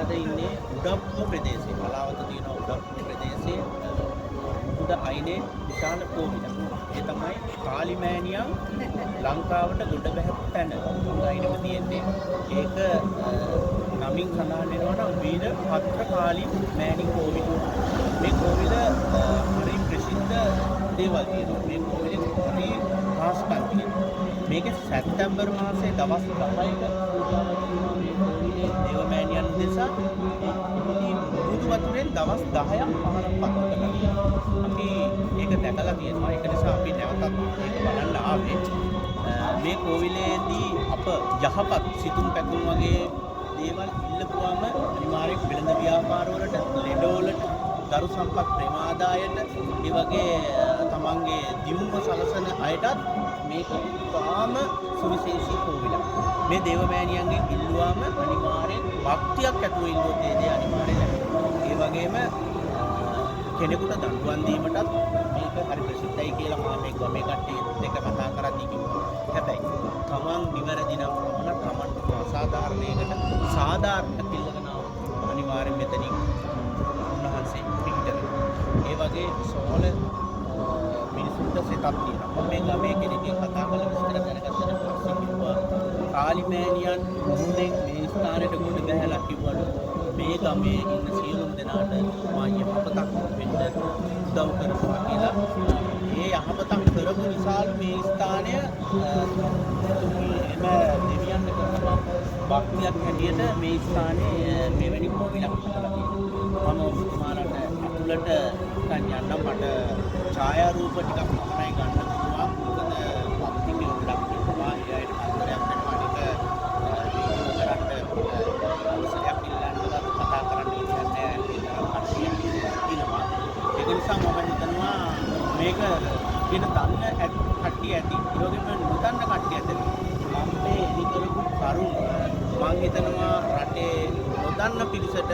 අද ඉන්නේ උඩප්පු ප්‍රදේශයේ. බලාවත තියෙන උඩප්පු ප්‍රදේශයේ මුහුද අයිනේ විශාල කෝවිලක්. ඒ තමයි කාලිමෑණියන් ලංකාවට ගොඩ බැහැපු තැන. අයිනම තියෙන්නේ. ඒක නමින් සඳහන් වෙනවා නම් වීර භද්‍රකාලි මෑණි කෝවිල. මේ කෝවිල හරි ප්‍රසිද්ධ දේවල් තියෙනවා. මේ කෝවිලේ හරි ખાસකම් තියෙනවා. මේක සැප්තැම්බර් මාසයේ දවස් 10ක පූජාවක් කරනවා මේ කෝවිලේ දේවමෑණියන් උදෙසා. බුදු වතුරෙන් දවස් 10ක් පහනක් පත්තු කරලා අපි ඒක දැකලා තියෙනවා. ඒක නිසා අපි නැවතත් ඒක බලන්න ආවේ. මේ කෝවිලේදී අප යහපත් සිතුම් පැතුම් වගේ දේවල් ඉල්ලපුවාම අනිවාර්යෙන් වෙළඳ ව්‍යාපාරවලට, ලෙඩවලට, දරු සම්පත් ප්‍රමාදායට, ඒ වගේ තමන්ගේ දියුණුව සලසන අයටත් මේක තාම සුවිශේෂී කෝවිලක්. මේ දේවමෑණියන්ගෙන් ඉල්ලුවාම අනිවාර්යෙන් භක්තියක් ඇතුව ඉල්ලුවොත් ඒ දේ අනිවාර්යෙන් ලැබෙනවා. ඒ වගේම කෙනෙකුට දඬුවම් දීමටත් මේක හරි ප්‍රසිද්ධයි කියලා මම මේ ගමේ කට්ටියත් එක්ක කතා කරද්දී කිව්වා. හැබැයි තමන් නිවැරදි නම් තමන්ට අසාධාරණයකට සාධාරණ පිළිගන්න අනිවාර්යෙන් මෙතනින් උන්වහන්සේ පිටවෙනවා. ඒ වගේ සෝල මිනිසුන්ට සිතක් තියෙනවා. මේ ගමේ කෙනෙක්ගෙන් කතා කරලා විස්තර දැනගත්තට පස්සේ කිව්වා කාලිමෑණියන් මුහුදෙන් මේ ස්ථානයට ගොඩ බැහැලා කිව්වලු මේ ගමේ ඉන්න සියලුම දෙනාට මා යහපතක් වෙන්න උදව් කරනවා කියලා. ඒ යහපතක් කරපු නිසා මේ ස්ථානය එම දෙවියන්ට කරන භක්තියක් හැටියට මේ ස්ථානයේ මෙවැනි කෝවිලක් හදලා තියෙනවා. මම ඔබතුමාලට ඇතුළට යන්න මට ඡායාරූප ටිකක් තමයි ගන්න පුළුවන්. මොකද භක්ති කියලා ගොඩක් වෙනවා. ඒ අයට කරදරයක් වෙනවා. ඒක නිසා මම හිතනවා මේක වෙන දන්න කට්ටිය ඇති ඒ වගේම නොදන්න කට්ටිය ඇති මම මේ ඉදිකරපු කරුණ මම හිතනවා රටේ නොදන්න පිරිසට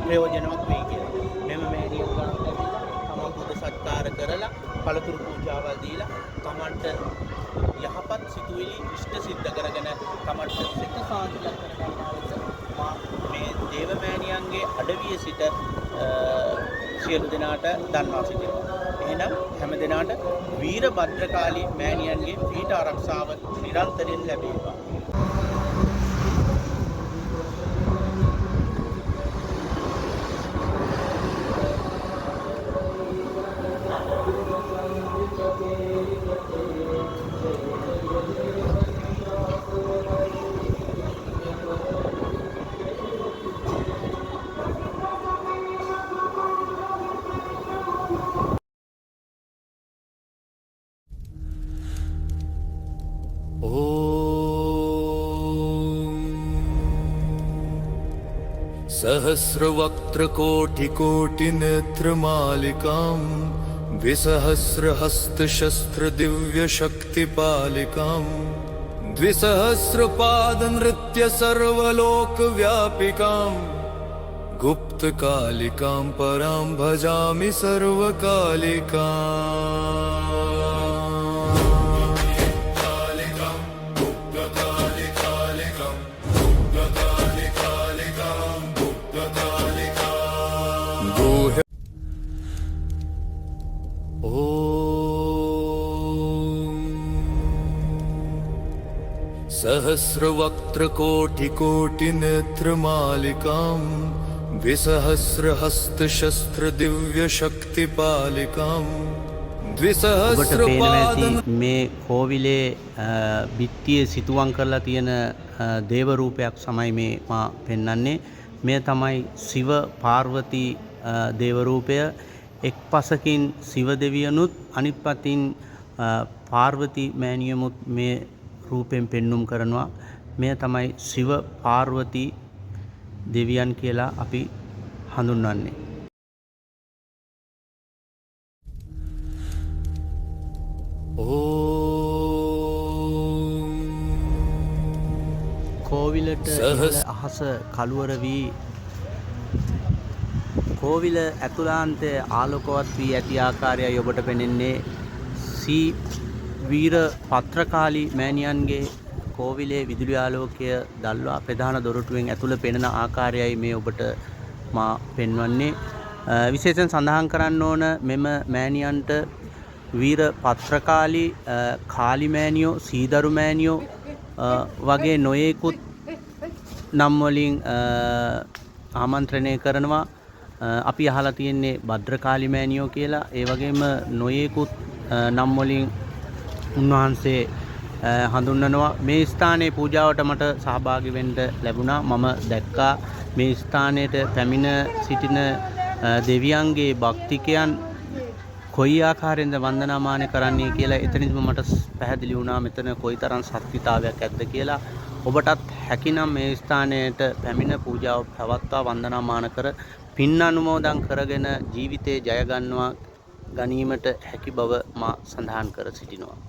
ප්‍රයෝජනවත් වෙයි කියලා. මෙම මෑණියන් ගණන් ඇවිල්ලා තමන් බුද්ධ සත්කාර කරලා පළතුරු පූජාවල් දීලා තමන්ට යහපත් සිතුවිලි ඉෂ්ට සිද්ධ කරගෙන තමන්ට සිත සාන්තියක් කරගන්නවා. මේ දේවමෑණියන්ගේ අඩවියේ සිට සියලු දෙනාට දන්වා සිටිනවා. එහෙනම් හැම දෙනාට වීර භද්‍රකාලි මෑණියන්ගේ පීඨ ආරක්ෂාව නිරන්තරයෙන් ලැබේවා. सहस्रवक्त्रकोटिकोटिनेत्रमालिकां द्विसहस्रहस्तशस्त्रदिव्यशक्तिपालिकां द्विसहस्रपादनृत्य सर्वलोकव्यापिकां गुप्तकालिकां परां भजामि सर्वकालिकाम्। सहस्रवक्त्रकोटिकोटिनेत्रमालिकां द्विसहस्रहस्तशस्त्रदिव्यशक्तिपालिकां द्विसहस्रपादन මේ කෝවිලේ බිත්තියේ සිතුවම් කරලා තියෙන දේව රූපයක් තමයි මේ මා පෙන්වන්නේ. මේ තමයි ශිව පාර්වතී දේව රූපය. එක් පසකින් ශිව දෙවියනුත් අනිත් පතින් පාර්වතී මෑණියමුත් මේ රූපෙන් පෙන්눔 කරනවා. මේ තමයි ශිව පාර්වතී දෙවියන් කියලා අපි හඳුන්වන්නේ. කෝවිලට අහස කළුවර වී කෝවිල ඇතුළාන්තය ආලෝකවත් වී ඇති ආකාරයයි ඔබට පෙනෙන්නේ. වීර භද්‍රකාලි මෑණියන්ගේ කෝවිලේ විදුලි ආලෝකය දල්වා ප්‍රධාන දොරටුවෙන් ඇතුළ පෙනෙන ආකාරයයි මේ ඔබට මා පෙන්වන්නේ. විශේෂයෙන් සඳහන් කරන්න ඕන මෙම මෑණියන්ට වීර පත්‍රකාලී කාලිමෑණියෝ සීදරු මෑණියෝ වගේ නොයෙකුත් නම් වලින් ආමන්ත්‍රණය කරනවා. අපි අහලා තියෙන්නේ භද්‍රකාලි මෑණියෝ කියලා. ඒ වගේම නොයෙකුත් නම් වලින් උන්වහන්සේ හඳුන්වනවා. මේ ස්ථානයේ පූජාවට මට සහභාගී වෙන්න ලැබුණා. මම දැක්කා මේ ස්ථානයට පැමිණ සිටින දෙවියන්ගේ භක්තිකයන් කොයි ආකාරයෙන්ද වන්දනාමාන කරන්නේ කියලා. එතනදිම මට පැහැදිලි වුණා මෙතන කොයිතරම් ශක්තිතාවයක් ඇද්ද කියලා. ඔබටත් හැකිනම් මේ ස්ථානයට පැමිණ පූජාව පවත්වා වන්දනාමාන කර පින් අනුමෝදන් කරගෙන ජීවිතේ ජය ගන්නවා ගැනීමට හැකි බව මා සඳහන් කර සිටිනවා.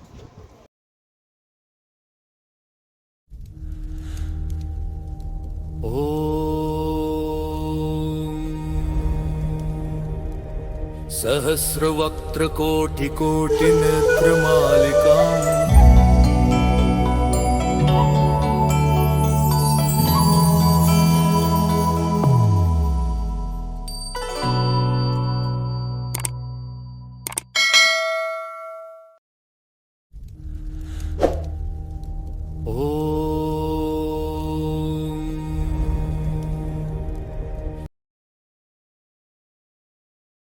सहस्रवक्त्रकोटिकोटिनेत्रमालिकाम्